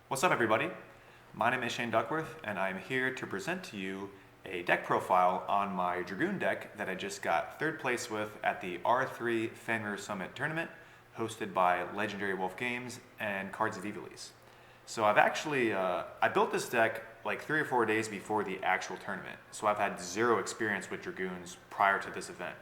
What's up, everybody? My name is Shane Duckworth, and I'm here to present to you a deck profile on my Dragoon deck that I just got third place with at the R3 Fenrir Summit Tournament, hosted by Legendary Wolf Games and Cards of Evilise. So I built this deck like 3 or 4 days before the actual tournament, so I've had zero experience with Dragoons prior to this event.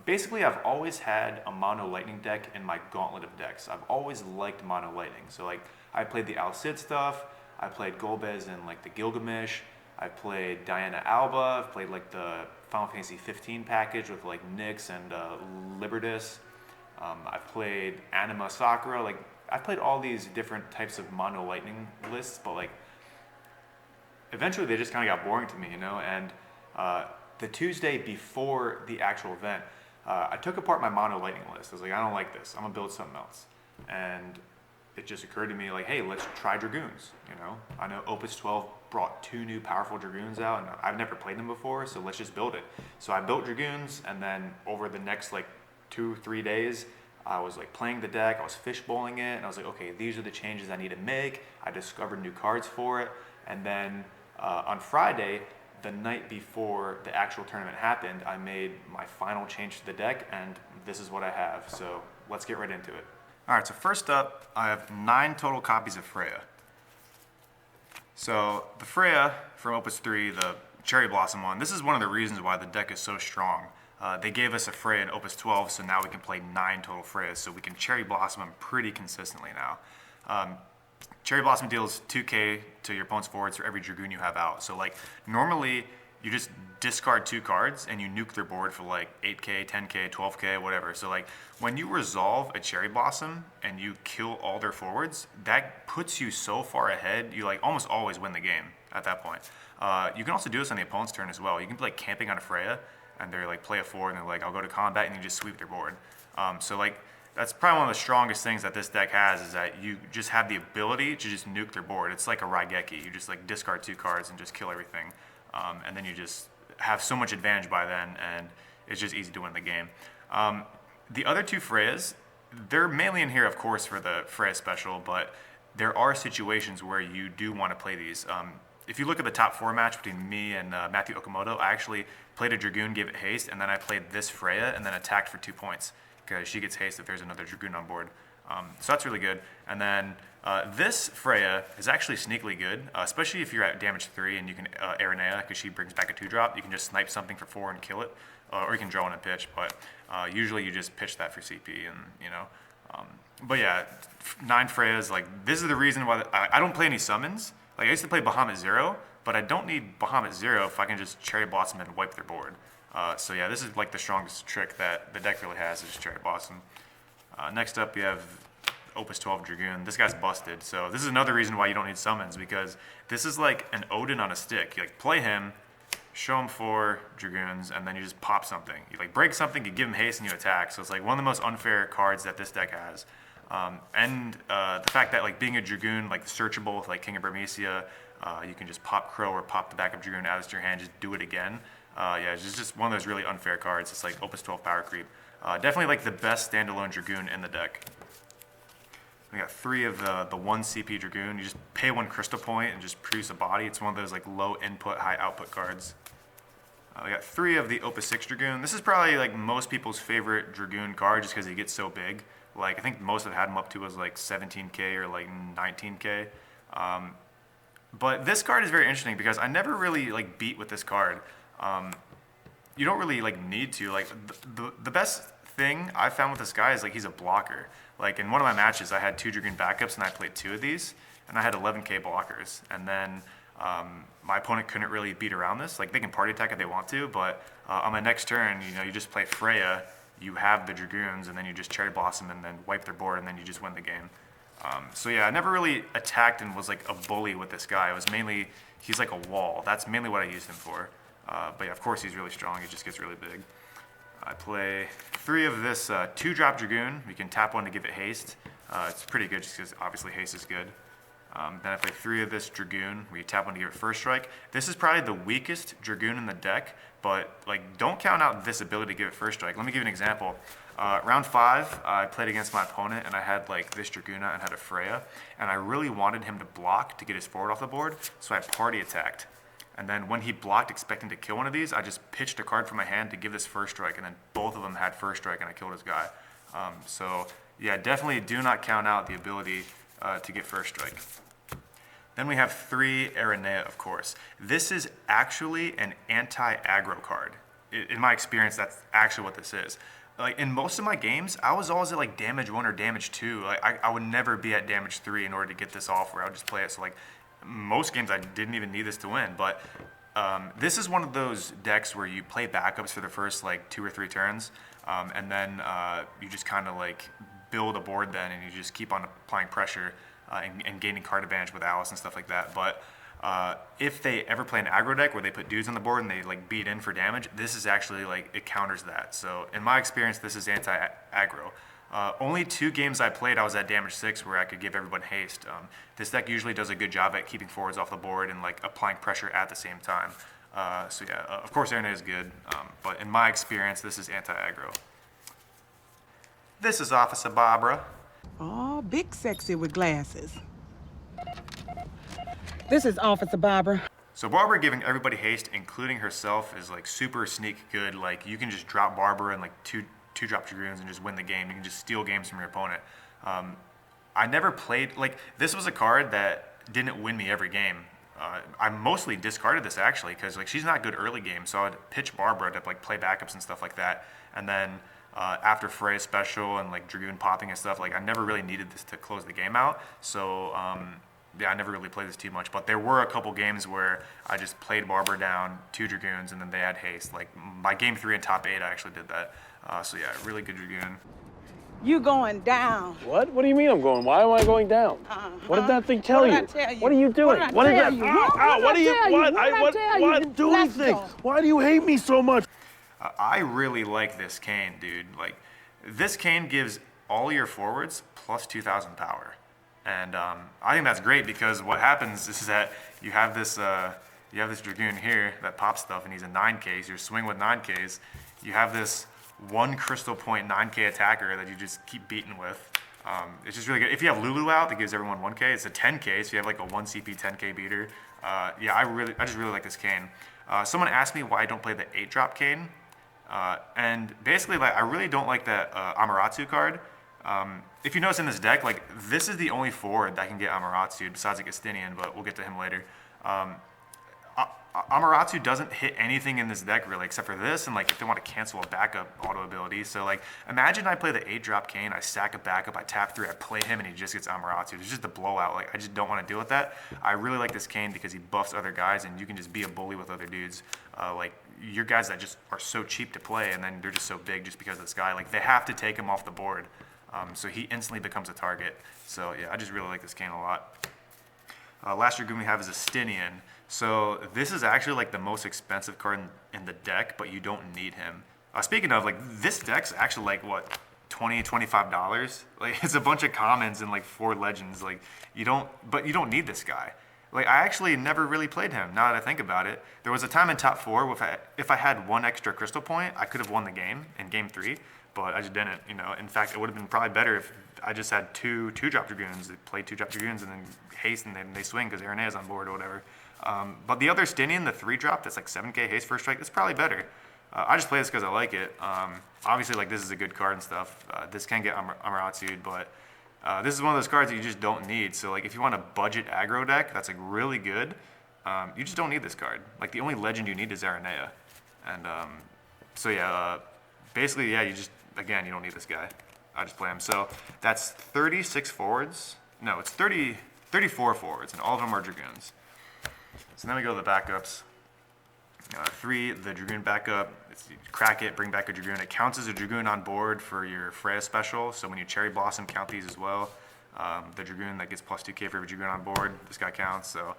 Basically, I've always had a mono lightning deck in my gauntlet of decks. I've always liked mono lightning. So like I played the Alus stuff, I played Golbez and like the Gilgamesh, I played Diana Alba, I've played like the Final Fantasy 15 package with like Nyx and Libertas. I've played Anima Sakura. Like I've played all these different types of mono lightning lists, but like eventually they just kind of got boring to me, you know. And the Tuesday before the actual event, I took apart my mono lightning list. I was like, I don't like this. I'm gonna build something else. And it just occurred to me like, hey, let's try Dragoons. You know, I know Opus 12 brought 2 new powerful Dragoons out, and I've never played them before, so let's just build it. So I built Dragoons, and then over the next like 2-3 days, I was like playing the deck, I was fishbowling it, and I was like, okay, these are the changes I need to make. I discovered new cards for it, and then on Friday, the night before the actual tournament happened, I made my final change to the deck, and this is what I have. So let's get right into it. All right, so first up, I have 9 total copies of Freya. So the Freya from Opus 3, the Cherry Blossom one, this is one of the reasons why the deck is so strong. They gave us a Freya in Opus 12, so now we can play 9 total Freyas, so we can Cherry Blossom them pretty consistently now. Cherry Blossom deals 2k to your opponent's forwards for every Dragoon you have out. So like normally you just discard 2 cards and you nuke their board for like 8k, 10k, 12k, whatever. So like when you resolve a Cherry Blossom and you kill all their forwards, that puts you so far ahead, you like almost always win the game at that point. You can also do this on the opponent's turn as well. You can be like camping on a Freya and they're like play a 4 and they're like, I'll go to combat, and you just sweep their board. So like that's probably one of the strongest things that this deck has, is that you just have the ability to just nuke their board. It's like a Raigeki. You just like discard 2 cards and just kill everything. And then you just have so much advantage by then, and it's just easy to win the game. The other 2 Freyas, they're mainly in here, of course, for the Freya special, but there are situations where you do want to play these. If you look at the top 4 match between me and Matthew Okamoto, I actually played a Dragoon, gave it haste, and then I played this Freya and then attacked for 2 points, because she gets haste if there's another Dragoon on board. So that's really good. And then this Freya is actually sneakily good, especially if you're at damage 3 and you can Aranea, because she brings back a 2-drop. You can just snipe something for 4 and kill it, or you can draw in a pitch, but usually you just pitch that for CP, and you know. But yeah, 9 Freyas, like this is the reason why I don't play any summons. Like I used to play Bahamut 0, but I don't need Bahamut 0 if I can just Cherry Blossom and wipe their board. So yeah, this is like the strongest trick that the deck really has, is Cherry Blossom. Next up, you have Opus 12 Dragoon. This guy's busted, so this is another reason why you don't need summons, because this is like an Odin on a stick. You like play him, show him 4 Dragoons, and then you just pop something. You like break something, you give him haste, and you attack. So it's like one of the most unfair cards that this deck has. The fact that like being a Dragoon, like searchable with like King of Burmecia, you can just pop Crowe or pop the backup Dragoon out of your hand, just do it again. Yeah, it's just one of those really unfair cards. It's like Opus 12 power creep. Definitely like the best standalone Dragoon in the deck. We got 3 of the 1 CP Dragoon. You just pay 1 crystal point and just produce a body. It's one of those like low input, high output cards. We got 3 of the Opus 6 Dragoon. This is probably like most people's favorite Dragoon card, just because he gets so big. Like I think most have had him up to was like 17k or like 19k. But this card is very interesting because I never really like beat with this card. You don't really like need to. Like the best thing I found with this guy is like he's a blocker. Like in one of my matches, I had 2 Dragoon backups and I played 2 of these, and I had 11k blockers. And then my opponent couldn't really beat around this. Like they can party attack if they want to, but on my next turn, you know, you just play Freya, you have the Dragoons, and then you just Cherry Blossom and then wipe their board, and then you just win the game. So yeah, I never really attacked and was like a bully with this guy. It was mainly, he's like a wall. That's mainly what I used him for. But yeah, of course he's really strong. He just gets really big. I play 3 of this 2-drop Dragoon. You can tap 1 to give it haste. It's pretty good just because obviously haste is good. Then I play 3 of this Dragoon, where you tap 1 to give it first strike. This is probably the weakest Dragoon in the deck, but like don't count out this ability to give it first strike. Let me give you an example. Round 5, I played against my opponent, and I had like this Dragoon and had a Freya, and I really wanted him to block to get his forward off the board, so I party attacked. And then when he blocked expecting to kill one of these, I just pitched a card from my hand to give this first strike, and then both of them had first strike, and I killed his guy. So yeah, definitely do not count out the ability to get first strike. Then we have 3 Aranea, of course. This is actually an anti-aggro card. In my experience, that's actually what this is. Like in most of my games, I was always at like damage 1 or damage 2. Like I would never be at damage 3 in order to get this off, where I would just play it. So like most games, I didn't even need this to win. But this is one of those decks where you play backups for the first like 2 or 3 turns, and then you just kind of like build a board then, and you just keep on applying pressure and gaining card advantage with Alus and stuff like that. But if they ever play an aggro deck where they put dudes on the board and they like beat in for damage, this is actually like, it counters that. So in my experience, this is anti-aggro. Only 2 games I played, I was at damage 6 where I could give everyone haste. This deck usually does a good job at keeping forwards off the board and like applying pressure at the same time. So yeah, of course Aranea is good, but in my experience, this is anti-aggro. This is Officer Barbara. Oh, big sexy with glasses. This is Officer Barbara. So Barbara giving everybody haste, including herself, is like super sneak good. Like you can just drop Barbara and like two drop Dragoons and just win the game. You can just steal games from your opponent. I never played, like this was a card that didn't win me every game. I mostly discarded this actually because like she's not good early game, so I'd pitch Barbara to like play backups and stuff like that. And then after Freya special and like Dragoon popping and stuff, like I never really needed this to close the game out. So yeah, I never really played this too much, but there were a couple games where I just played Barbara down, 2 Dragoons, and then they had haste. Like my game 3 in top 8, I actually did that. So yeah, really good Dragoon. You going down. What? What do you mean I'm going? Why am I going down? What did that thing tell you? What did I tell you? What are you doing? What did I is tell that? you? Ow, what do you? What? What? Do Let's anything. go. Why do you hate me so much? I really like this Kain, dude. Like this Kain gives all your forwards plus 2,000 power. And I think that's great because what happens is that you have this Dragoon here that pops stuff, and he's a 9K. So you're swinging with 9Ks. You have this 1 crystal point 9K attacker that you just keep beating with. It's just really good. If you have Lulu out, that gives everyone 1K. It's a 10K, so you have like a 1 CP 10K beater. Yeah, I just really like this Kain. Someone asked me why I don't play the 8-drop Kain, and basically like I really don't like that Amaterasu card. If you notice in this deck, like this is the only forward that can get Amaterasu besides like Estinien, but we'll get to him later. Amaterasu doesn't hit anything in this deck really except for this, and like if they want to cancel a backup auto ability. So like imagine I play the 8-drop Kain, I stack a backup, I tap 3, I play him, and he just gets Amaterasu. It's just a blowout. Like I just don't want to deal with that. I really like this Kain because he buffs other guys, and you can just be a bully with other dudes. Like your guys that just are so cheap to play, and then they're just so big just because of this guy. Like they have to take him off the board. So he instantly becomes a target. So yeah, I just really like this Kain a lot. Last Dragoon we have is Estinien. So this is actually like the most expensive card in the deck, but you don't need him. Speaking of, like this deck's actually like what, $20, $25? Like it's a bunch of commons and like 4 legends. Like you don't need this guy. Like I actually never really played him. Now that I think about it, there was a time in top 4 where if I had 1 extra crystal point, I could have won the game in game 3. But I just didn't, you know. In fact, it would have been probably better if I just had 2 drop Dragoons that play 2 drop Dragoons and then haste and then they swing because Aranea's on board or whatever. But the other Estinien, the 3-drop that's like 7K haste first strike, that's probably better. I just play this because I like it. Obviously, like this is a good card and stuff. This can get Amaterasu, but this is one of those cards that you just don't need. So like if you want a budget aggro deck that's like really good, you just don't need this card. Like the only legend you need is Aranea. And so yeah, basically, yeah, you don't need this guy. I just play him. So that's 36 forwards. No, it's 34 forwards, and all of them are Dragoons. So then we go to the backups. 3, the Dragoon backup. You crack it, bring back a Dragoon. It counts as a Dragoon on board for your Freya special. So when you Cherry Blossom, count these as well. The Dragoon that gets plus 2K for every Dragoon on board, this guy counts. So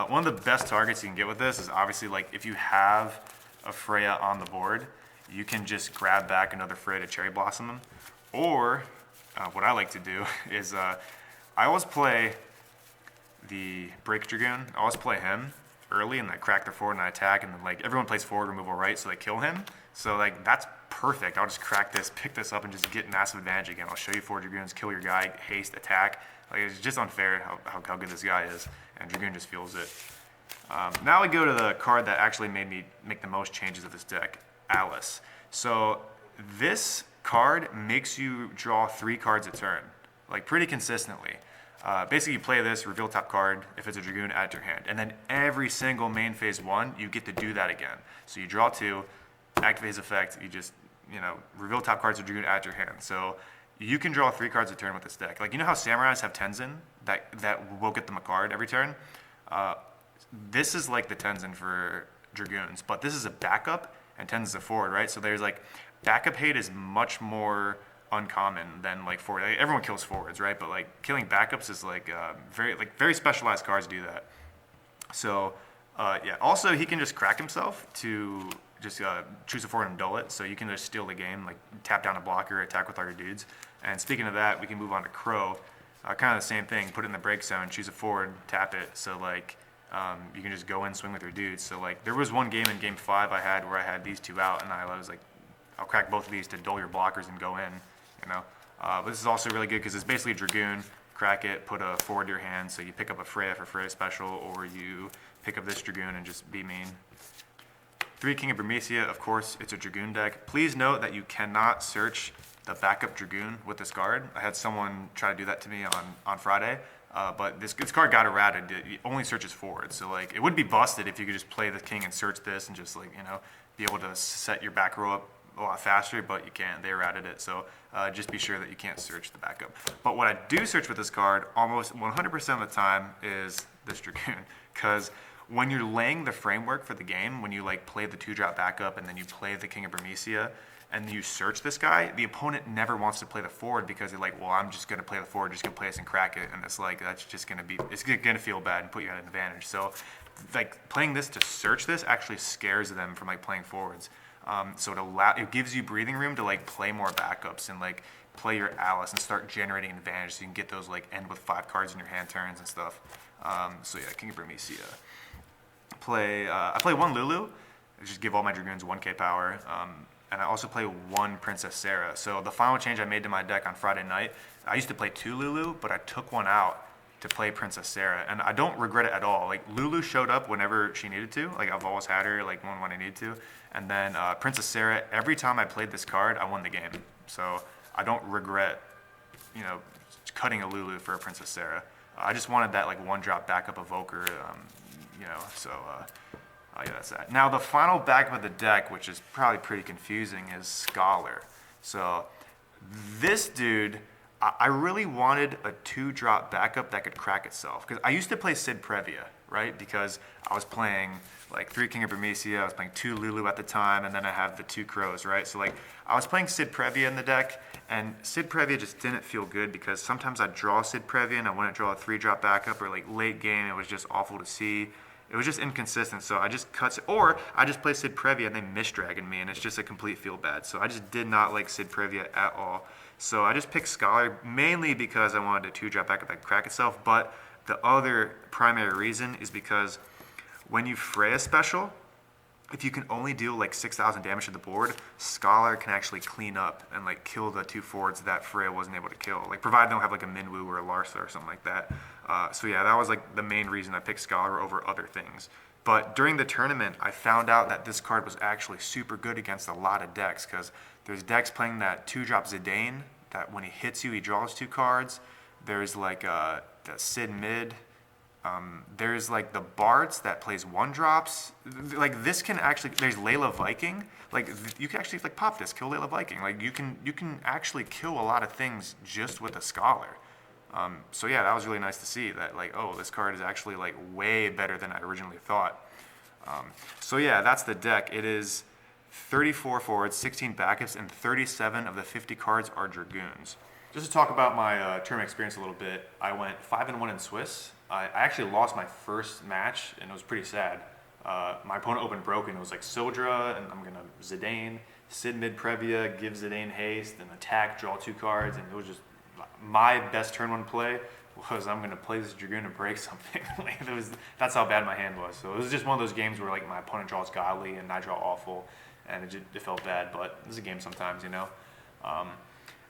one of the best targets you can get with this is obviously like if you have a Freya on the board, you can just grab back another Freya to Cherry Blossom them. Or what I like to do is I always play the Break Dragoon. I always play him early and I crack their forward and I attack, and then like everyone plays forward removal right, so they kill him. So like that's perfect. I'll just crack this, pick this up, and just get massive advantage again. I'll show you 4 Dragoons, kill your guy, haste, attack. Like, it's just unfair how good this guy is, and Dragoon just feels it. Now we go to the card that actually made me make the most changes of this deck, Alus. So this card makes you draw 3 cards a turn, like pretty consistently. Basically, you play this, reveal top card. If it's a Dragoon, add to your hand. And then every single main phase 1, you get to do that again. So you draw 2, activate his effect, you just, reveal top cards of Dragoon, add to your hand. So you can draw 3 cards a turn with this deck. Like, you know how Samurais have Tenzin that will get them a card every turn? This is like the Tenzin for Dragoons, but this is a backup and Tenzin's a forward, right? So there's like, backup hate is much more uncommon than like forward. Like, everyone kills forwards, right? But like killing backups is like very specialized cards do that. So yeah. Also, he can just crack himself to just choose a forward and dull it. So you can just steal the game, like tap down a blocker, attack with all your dudes. And speaking of that, we can move on to Crowe. Kind of the same thing. Put it in the break zone, choose a forward, tap it. So like you can just go in, swing with your dudes. So like there was one game in game 5 I had where I had these 2 out, and I was like, I'll crack both of these to dull your blockers and go in. But this is also really good because it's basically a Dragoon. Crack it, put a forward to your hand, so you pick up a Freya for Freya special, or you pick up this Dragoon and just be mean. 3 King of Burmecia, of course, it's a Dragoon deck. Please note that you cannot search the backup Dragoon with this card. I had someone try to do that to me on Friday, but this card got errated. It only searches forward, so like it would be busted if you could just play the King and search this and just like be able to set your back row up a lot faster, but you can't. They errated it, so just be sure that you can't search the backup. But what I do search with this card almost 100% of the time is this Dragoon, because when you're laying the framework for the game, when you like play the 2-drop backup and then you play the King of Burmecia and you search this guy, the opponent never wants to play the forward because they're like, well, I'm just going to play the forward, just going to play this and crack it, and it's like, that's just going to be, it's going to feel bad and put you at an advantage. So like playing this to search this actually scares them from like playing forwards. So it gives you breathing room to like play more backups and like play your Alus and start generating advantage, so you can get those like end with 5 cards in your hand turns and stuff. So yeah, King of Burmecia. I play 1 Lulu. I just give all my Dragoons 1k power. And I also play 1 Princess Sarah. So the final change I made to my deck on Friday night, I used to play 2 Lulu, but I took 1 out to play Princess Sarah, and I don't regret it at all. Like, Lulu showed up whenever she needed to. Like, I've always had her like when I needed to. And then Princess Sarah, every time I played this card, I won the game. So I don't regret, cutting a Lulu for a Princess Sarah. I just wanted that like 1-drop backup evoker, So yeah, that's that. Now the final backup of the deck, which is probably pretty confusing, is Scholar. So this dude, I really wanted a 2-drop backup that could crack itself. Because I used to play Sid Previa, right? Because I was playing like 3 King of Burmecia, I was playing 2 Lulu at the time, and then I have the 2 Crows, right? So like I was playing Sid Previa in the deck, and Sid Previa just didn't feel good because sometimes I'd draw Sid Previa and I wouldn't draw a 3-drop backup, or like late game it was just awful to see. It was just inconsistent, so I just cut, or I just play Sid Previa and they misdragon me, and it's just a complete feel bad. So I just did not like Sid Previa at all. So I just picked Scholar mainly because I wanted a 2-drop backup that could crack itself, but the other primary reason is because when you Freya special, if you can only deal like 6,000 damage to the board, Scholar can actually clean up and like kill the 2 forwards that Freya wasn't able to kill. Like, provided they don't have like a Minwu or a Larsa or something like that. So yeah, that was like the main reason I picked Scholar over other things. But during the tournament, I found out that this card was actually super good against a lot of decks, because there's decks playing that 2-drop Zidane, that when he hits you, he draws 2 cards. There's like the Sid mid. There's like the Bartz that plays 1-drops. Like, this can actually, there's Layla Viking. Like, you can actually like pop this, kill Layla Viking. Like, you can actually kill a lot of things just with a Scholar. So yeah, that was really nice to see that, like, oh, this card is actually like way better than I originally thought. So yeah, that's the deck. It is 34 forwards, 16 backups, and 37 of the 50 cards are Dragoons. Just to talk about my tournament experience a little bit, I went 5-1 in Swiss. I actually lost my first match, and it was pretty sad. My opponent opened broken. It was like Sildra, and I'm gonna Zidane, Sid mid Previa, give Zidane haste, and attack, draw 2 cards, and it was just my best turn 1 play was I'm gonna play this Dragoon and break something. Like, that's how bad my hand was. So it was just one of those games where like my opponent draws godly and I draw awful, and it felt bad, but this is a game sometimes, you know.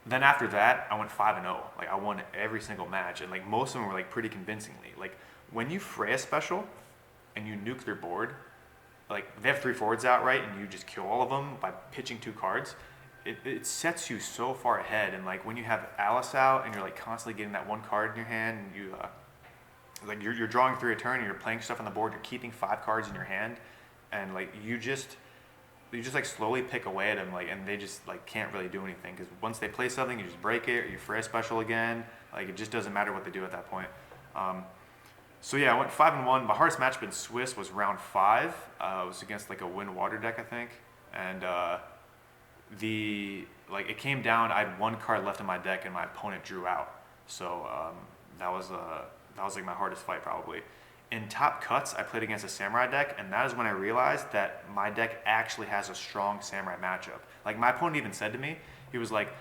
Then after that, I went 5-0. Like I won every single match, and like most of them were like pretty convincingly. Like when you Freya special, and you nuke their board, like they have 3 forwards out, right, and you just kill all of them by pitching 2 cards. It sets you so far ahead, and like when you have Alus out, and you're like constantly getting that 1 card in your hand, and you like you're drawing 3 a turn, and you're playing stuff on the board, you're keeping 5 cards in your hand, and like you just like slowly pick away at them, like, and they just like can't really do anything because once they play something, you just break it, or you Freya special again. Like it just doesn't matter what they do at that point. So yeah, I went 5-1. My hardest matchup in Swiss was round 5. It was against like a wind water deck, I think, and it came down. I had 1 card left in my deck, and my opponent drew out. So that was like my hardest fight probably. In top cuts, I played against a samurai deck, and that is when I realized that my deck actually has a strong samurai matchup. Like my opponent even said to me, he was like,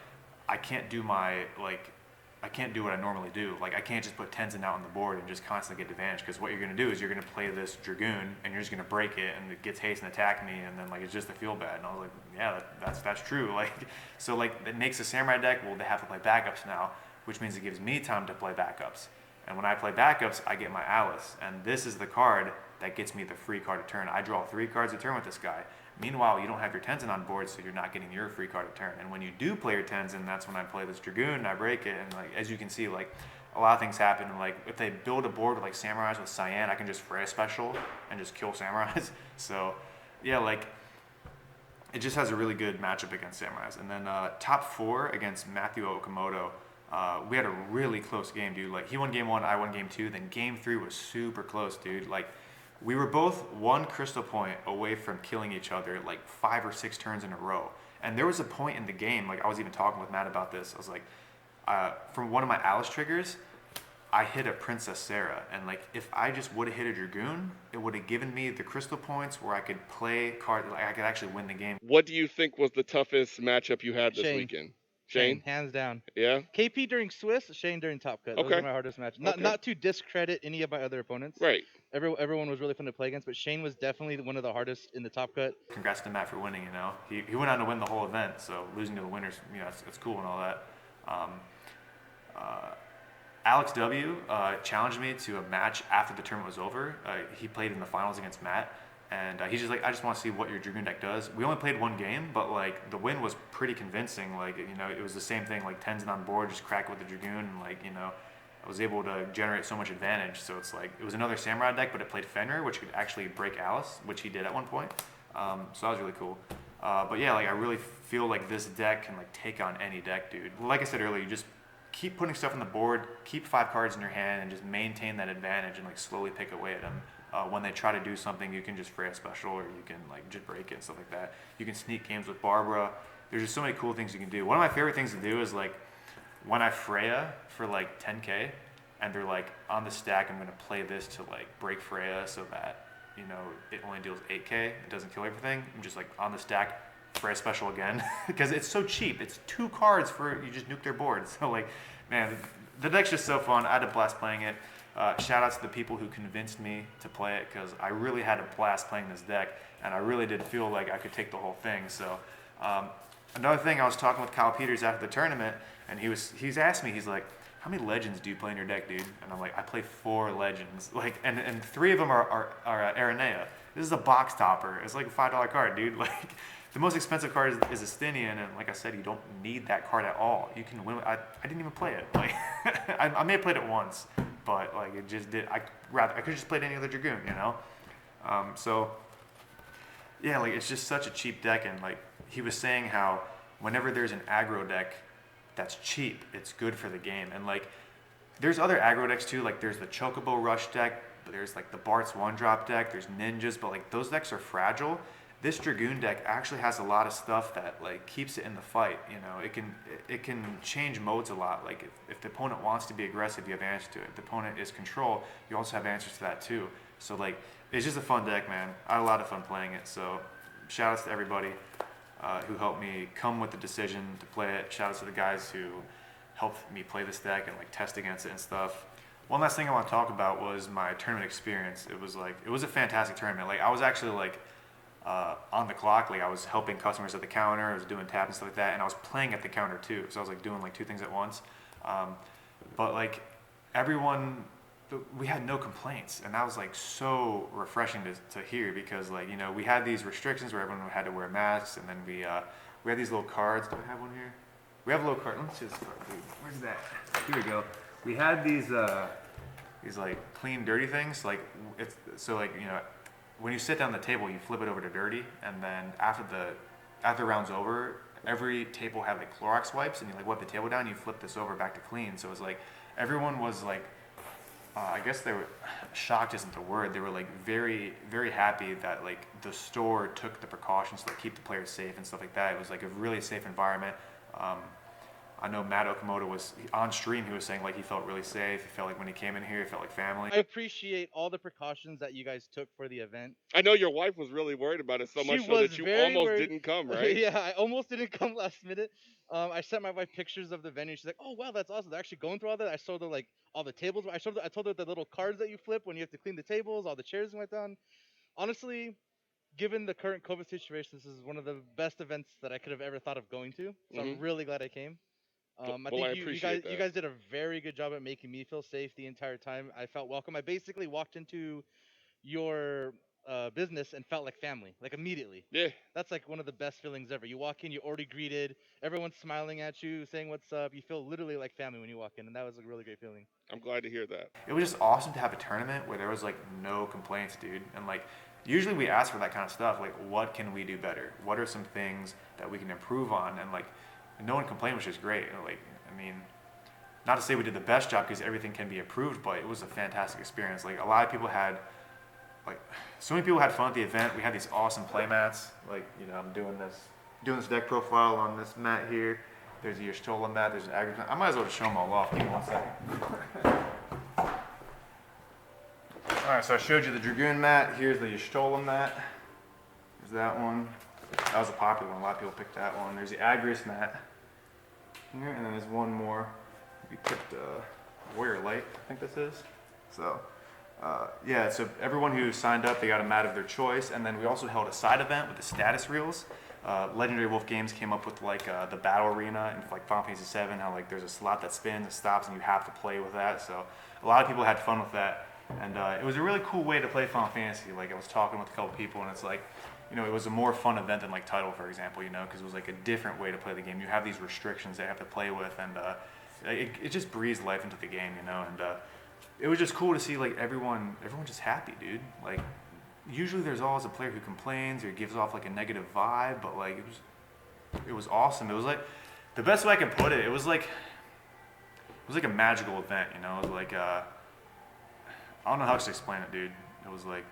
I can't do what I normally do. Like I can't just put Tenzin out on the board and just constantly get advantage, because what you're gonna do is you're gonna play this Dragoon and you're just gonna break it, and it gets haste and attack me, and then like it's just a feel bad. And I was like, yeah, that's true. Like so like it makes a samurai deck. Well, they have to play backups now, which means it gives me time to play backups. And when I play backups, I get my Alus, and this is the card that gets me the free card a turn. I draw 3 cards a turn with this guy. Meanwhile, you don't have your Tenzin on board, so you're not getting your free card a turn. And when you do play your Tenzin, that's when I play this Dragoon and I break it. And like as you can see, like a lot of things happen. And like if they build a board with like samurais with Cyan, I can just Freya special and just kill samurais. So yeah, like it just has a really good matchup against samurais. And then top 4 against Matthew Okamoto. We had a really close game, dude. Like he won game 1, I won game 2. Then game 3 was super close, dude. Like we were both 1 crystal point away from killing each other like 5 or 6 turns in a row. And there was a point in the game, like I was even talking with Matt about this. I was like, from one of my Alice triggers, I hit a Princess Sarah, and like if I just would have hit a Dragoon, it would have given me the crystal points where I could play cards, like I could actually win the game. What do you think was the toughest matchup you had this Shane. weekend? Shane? Hands down. Yeah? KP during Swiss, Shane during Top Cut. Those Okay. are my hardest matches. Okay. Not to discredit any of my other opponents. Right. Everyone was really fun to play against, but Shane was definitely one of the hardest in the Top Cut. Congrats to Matt for winning, you know. He went on to win the whole event, so losing to the winners, you know, it's cool and all that. Alex W. Challenged me to a match after the tournament was over. He played in the finals against Matt, and he's just like, I just want to see what your Dragoon deck does. We only played 1 game, but like the win was pretty convincing. Like, you know, it was the same thing, like Tenzin on board, just crack it with the Dragoon, and like, you know, I was able to generate so much advantage. So it's like, it was another samurai deck, but it played Fenrir, which could actually break Alus, which he did at one point. So that was really cool. But yeah, like I really feel like this deck can like take on any deck, dude. Like I said earlier, you just keep putting stuff on the board, keep 5 cards in your hand, and just maintain that advantage and like slowly pick away at them. When they try to do something, you can just Freya special, or you can like just break it and stuff like that. You can sneak games with Barbara. There's just so many cool things you can do. One of my favorite things to do is like when I Freya for like 10k, and they're like on the stack, I'm gonna play this to like break Freya so that, you know, it only deals 8k, it doesn't kill everything. I'm just like on the stack, Freya special again, because it's so cheap. It's 2 cards for, you just nuke their board. So like, man, the deck's just so fun. I had a blast playing it. Shout out to the people who convinced me to play it, because I really had a blast playing this deck, and I really did feel like I could take the whole thing. So another thing, I was talking with Kyle Peters after the tournament, and he's asked me, he's like, how many legends do you play in your deck, dude? And I'm like, I play 4 legends, like, and 3 of them are Aranea. This is a box topper. It's like a $5 card, dude. Like, the most expensive card is Estinien, and like I said, you don't need that card at all. You can win. I didn't even play it. Like, I may have played it once, but like it just did. I could just played any other Dragoon, you know. So yeah, like it's just such a cheap deck, and like he was saying how whenever there's an aggro deck that's cheap, it's good for the game. And like there's other aggro decks too. Like there's the Chocobo Rush deck. There's like the Bart's 1-drop deck. There's Ninjas, but like those decks are fragile. This Dragoon deck actually has a lot of stuff that like keeps it in the fight. You know, it can change modes a lot. Like if the opponent wants to be aggressive, you have answers to it. If the opponent is control, you also have answers to that too. So like it's just a fun deck, man. I had a lot of fun playing it. So shout outs to everybody who helped me come with the decision to play it. Shout outs to the guys who helped me play this deck and like test against it and stuff. One last thing I want to talk about was my tournament experience. It was a fantastic tournament. Like I was actually like on the clock. Like I was helping customers at the counter, I was doing tap and stuff like that, and I was playing at the counter too. So I was like doing like two things at once. But like everyone, we had no complaints, and that was like so refreshing to hear, because like, you know, we had these restrictions where everyone had to wear masks, and then we had these little cards. Do I have one here? We have a little card. Let me see this card, dude. Where's that? Here we go. We had these like clean, dirty things. Like it's so like, you know, when you sit down at the table, you flip it over to dirty, and then after the round's over, every table had like Clorox wipes, and you like wipe the table down, and you flip this over back to clean. So it was like everyone was like, I guess they were shocked isn't the word. They were like very, very happy that like the store took the precautions to like keep the players safe and stuff like that. It was like a really safe environment. I know Matt Okamoto was on stream. He was saying like he felt really safe. He felt like when he came in here, he felt like family. I appreciate all the precautions that you guys took for the event. I know your wife was really worried about it so much so that you almost didn't come, right? Yeah, I almost didn't come last minute. I sent my wife pictures of the venue. She's like, "Oh wow, that's awesome! They're actually going through all that." I showed her like all the tables. I told her the little cards that you flip when you have to clean the tables. All the chairs went down. Honestly, given the current COVID situation, this is one of the best events that I could have ever thought of going to. So I'm really glad I came. I think you guys did a very good job at making me feel safe the entire time. I felt welcome. I basically walked into your business and felt like family, like immediately. Yeah. That's like one of the best feelings ever. You walk in, you're already greeted, everyone's smiling at you, saying what's up. You feel literally like family when you walk in, and that was a really great feeling. I'm glad to hear that. It was just awesome to have a tournament where there was like no complaints, dude. And like usually we ask for that kind of stuff, like what can we do better? What are some things that we can improve on? And like no one complained, which is great. And like, I mean, not to say we did the best job because everything can be improved, but it was a fantastic experience. Like a lot of people had, like, so many people had fun at the event. We had these awesome play mats. Like, you know, I'm doing this deck profile on this mat here. There's a Y'shtola mat. There's an aggregate. I might as well just show them all off. Give me 1 second. All right, so I showed you the Dragoon mat. Here's the Y'shtola mat. There's that one. That was a popular one. A lot of people picked that one. There's the Agris mat here, and then there's one more. We picked Warrior Light, I think this is. So, yeah, so everyone who signed up, they got a mat of their choice, and then we also held a side event with the status reels. Legendary Wolf Games came up with like the battle arena in like Final Fantasy VII, how like there's a slot that spins and stops, and you have to play with that. So a lot of people had fun with that, and it was a really cool way to play Final Fantasy. Like I was talking with a couple people, and it's like, you know, it was a more fun event than like Title, for example, you know, because it was like a different way to play the game. You have these restrictions that you have to play with, and it just breathes life into the game, you know, and it was just cool to see like everyone just happy, dude. Like usually there's always a player who complains or gives off like a negative vibe, but like it was awesome. It was like the best way I can put it. It was like a magical event, you know. It was like I don't know how else to explain it, dude. It was like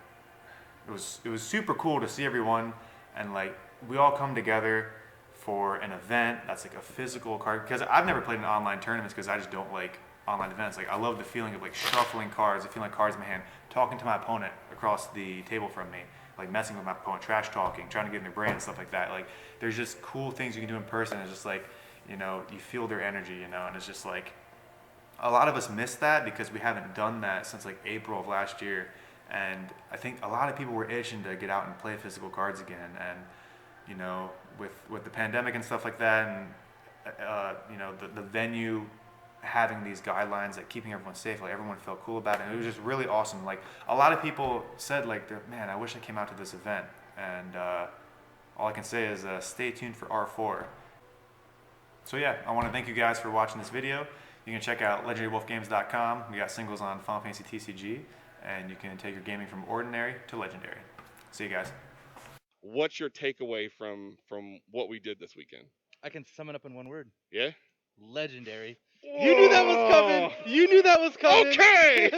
it was super cool to see everyone, and like we all come together for an event that's like a physical card, because I've never played in online tournaments because I just don't like online events. Like I love the feeling of like shuffling cards, the feeling like cards in my hand, talking to my opponent across the table from me, like messing with my opponent, trash talking, trying to get in their brain and stuff like that. Like there's just cool things you can do in person. It's just like, you know, you feel their energy, you know, and it's just like a lot of us miss that because we haven't done that since like April of last year. And I think a lot of people were itching to get out and play physical cards again. And, you know, with the pandemic and stuff like that, and, you know, the venue having these guidelines, like keeping everyone safe, like everyone felt cool about it. And it was just really awesome. Like a lot of people said like, man, I wish I came out to this event. And all I can say is stay tuned for R4. So yeah, I want to thank you guys for watching this video. You can check out legendarywolfgames.com. We got singles on Final Fantasy TCG, and you can take your gaming from ordinary to legendary. See you guys. What's your takeaway from what we did this weekend? I can sum it up in one word. Yeah? Legendary. You knew that was coming. You knew that was coming. Okay.